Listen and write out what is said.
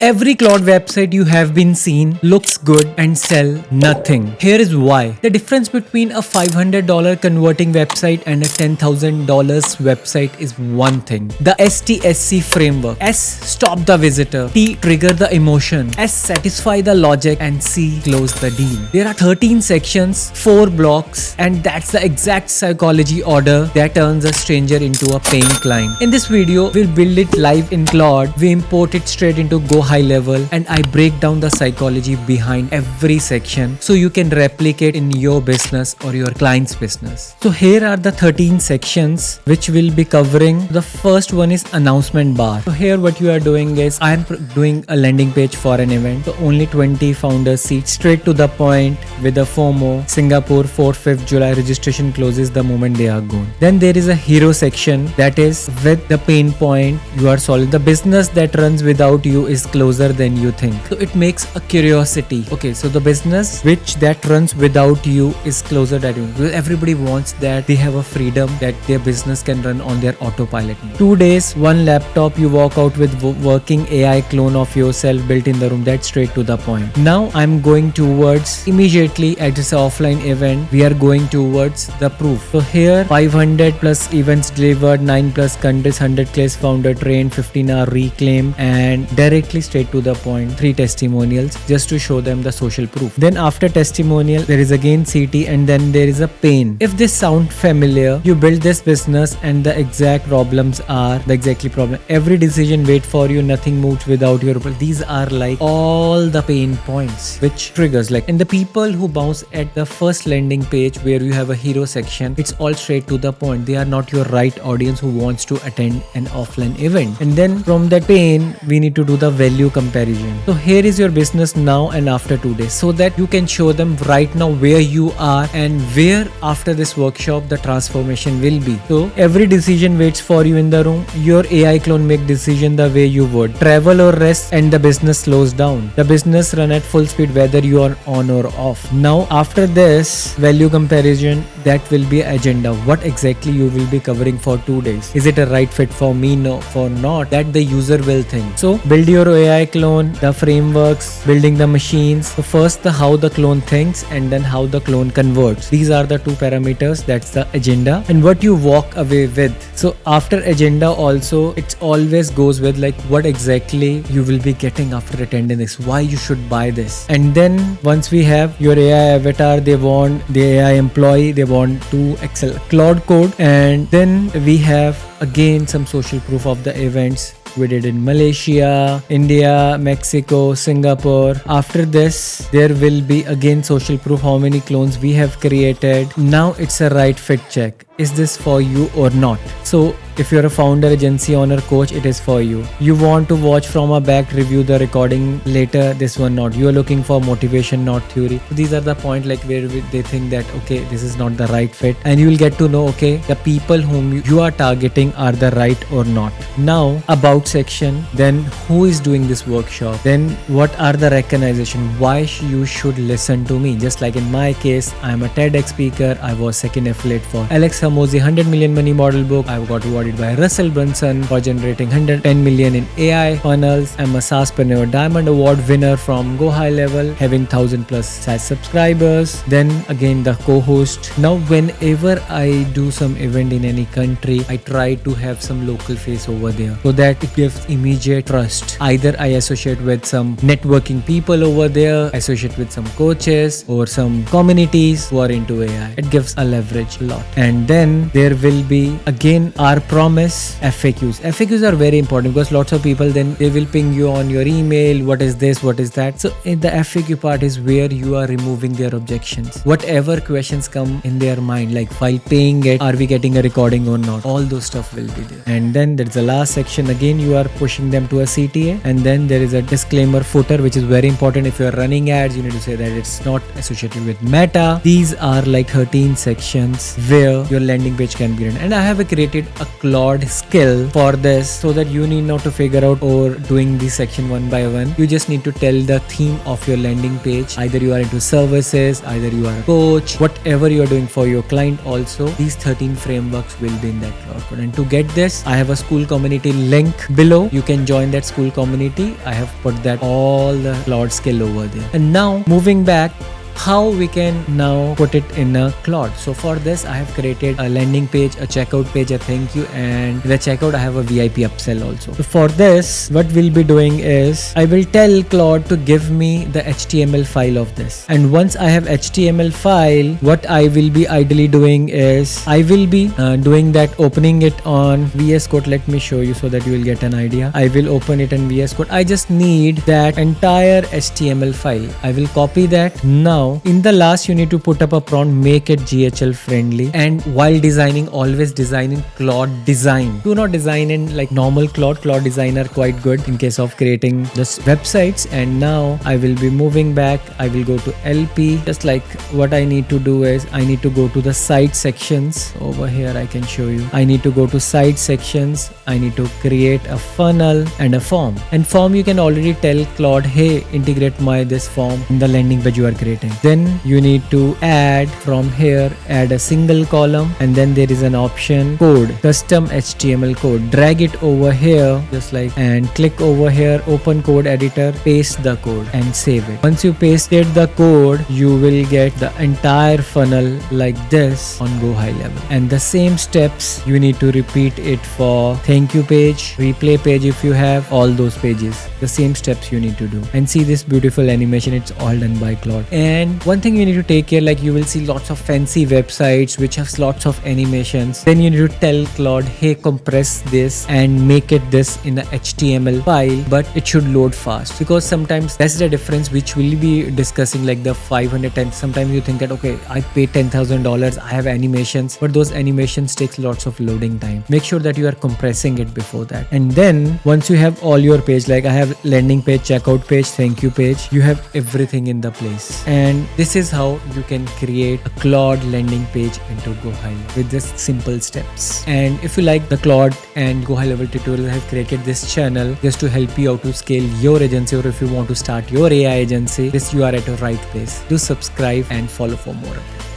Every Claude website you have been seen looks good and sell nothing. Here is why. The difference between a $500 converting website and a $10,000 website is one thing. The STSC Framework. S. Stop the visitor. T. Trigger the emotion. S. Satisfy the logic. And C. Close the deal. There are 13 sections, 4 blocks, and that's the exact psychology order that turns a stranger into a paying client. In this video, we'll build it live in Claude. We import it straight into GoHighLevel, and I break down the psychology behind every section so you can replicate in your business or your client's business. So here are the 13 sections which we'll be covering. The first one is announcement bar. So here what you are doing is I am doing a landing page for an event. So only 20 founders seats, straight to the point with a FOMO. Singapore 4th July registration closes the moment they are gone. Then there is a hero section, that is with the pain point you are solving. The business that runs without you is closer than you think. So it makes a curiosity. Okay, so the business that runs without you is closer than you. Because everybody wants that they have a freedom that their business can run on their autopilot. 2 days, 1 laptop, you walk out with working AI clone of yourself built in the room. That's straight to the point. Now I'm going towards immediately at this offline event. We are going towards the proof. So here 500 plus events delivered, 9 plus countries, 100 class founder trained, 15-hour reclaim, and directly straight to the point, 3 testimonials just to show them the social proof. Then after testimonial there is again CT, and then there is a pain. If this sound familiar, you build this business and the exact problems are the exactly problem. Every decision wait for you, nothing moves without your approval. These are like all the pain points which triggers like, and the people who bounce at the first landing page where you have a hero section, it's all straight to the point. They are not your right audience who wants to attend an offline event. And then from that pain we need to do the value comparison. So here is your business now and after 2 days, so that you can show them right now where you are and where after this workshop the transformation will be. So every decision waits for you in the room. Your AI clone make decision the way you would. Travel or rest, and the business slows down. The business run at full speed whether you are on or off. Now after this value comparison, that will be agenda. What exactly you will be covering for 2 days? Is it a right fit for me? No, for not. That the user will think. So build your AI clone, the frameworks, building the machines. So first the how the clone thinks, and then how the clone converts. These are the 2 parameters. That's the agenda and what you walk away with. So after agenda also, it always goes with like what exactly you will be getting after attending this, why you should buy this. And then once we have your AI avatar, they want the AI employee, they want to excel Claude code, and then we have again some social proof of the events we did in Malaysia, India, Mexico, Singapore. After this, there will be again social proof, how many clones we have created. Now it's a right fit check. Is this for you or not? So if you're a founder, agency owner, coach, it is for you. You want to watch from a back, review the recording later, this one not. You are looking for motivation, not theory. These are the point like where they think that okay, this is not the right fit, and you will get to know okay, the people whom you are targeting are the right or not. Now about section, then who is doing this workshop, then what are the recognition, why you should listen to me. Just like in my case, I am a TEDx speaker, I was second affiliate for Alex Hamosi 100 million money model book. I got awarded by Russell Brunson for generating 110 million in AI funnels. I'm a SaaSpreneur Diamond Award winner from GoHighLevel, having 1000 plus SaaS subscribers. Then again the co-host. Now whenever I do some event in any country, I try to have some local face over there so that it gives immediate trust. Either I associate with some networking people over there, associate with some coaches or some communities who are into AI. It gives a leverage a lot. And then there will be again our promise FAQs. FAQs are very important because lots of people then they will ping you on your email, what is this, what is that. So in the FAQ part is where you are removing their objections. Whatever questions come in their mind, like while paying it, are we getting a recording or not, all those stuff will be there. And then there's the last section, again you are pushing them to a CTA, and then there is a disclaimer footer which is very important. If you are running ads, you need to say that it's not associated with Meta. These are like 13 sections where your landing page can be run. And I have created a Claude Skill for this, so that you need not to figure out or doing the section one by one. You just need to tell the theme of your landing page. Either you are into services, either you are a coach, whatever you are doing for your client also, these 13 frameworks will be in that Claude code. And to get this, I have a school community link below. You can join that school community. I have put that all the Claude Skill over there. And now moving back, how we can now put it in a Claude. So for this, I have created a landing page, a checkout page, a thank you, and in the checkout I have a VIP upsell also. So for this, what we'll be doing is I will tell Claude to give me the HTML file of this. And once I have HTML file, what I will be ideally doing is I will be doing that, opening it on VS Code. Let me show you so that you will get an idea. I will open it in VS Code. I just need that entire HTML file. I will copy that. Now in the last, you need to put up a prompt, make it GHL friendly. And while designing, always design in Claude Design. Do not design in like normal Claude. Claude Design are quite good in case of creating this websites. And now I will be moving back. I will go to LP. Just like what I need to do is I need to go to the site sections. Over here I can show you. I need to go to site sections. I need to create a funnel and a form. And form, you can already tell Claude, hey, integrate this form in the landing page you are creating. Then you need to add from here, add a single column, and then there is an option code, custom HTML code. Drag it over here just like, and click over here, open code editor, paste the code and save it. Once you pasted the code, you will get the entire funnel like this on GoHighLevel. And the same steps you need to repeat it for thank you page, replay page if you have, all those pages. The same steps you need to do. And see this beautiful animation, it's all done by Claude. And one thing you need to take care, like you will see lots of fancy websites which have lots of animations. Then you need to tell Claude, hey, compress this and make it this in a HTML file, but it should load fast, because sometimes that's the difference which we'll be discussing, like the 510. Sometimes you think that, okay, I paid $10,000, I have animations, but those animations takes lots of loading time. Make sure that you are compressing it before that. And then once you have all your page, like I have landing page, checkout page, thank you page, you have everything in the place. And this is how you can create a Claude landing page into GoHighLevel with just simple steps. And if you like the Claude and GoHighLevel tutorial, I have created this channel just to help you out to scale your agency, or if you want to start your AI agency, this you are at the right place. Do subscribe and follow for more updates.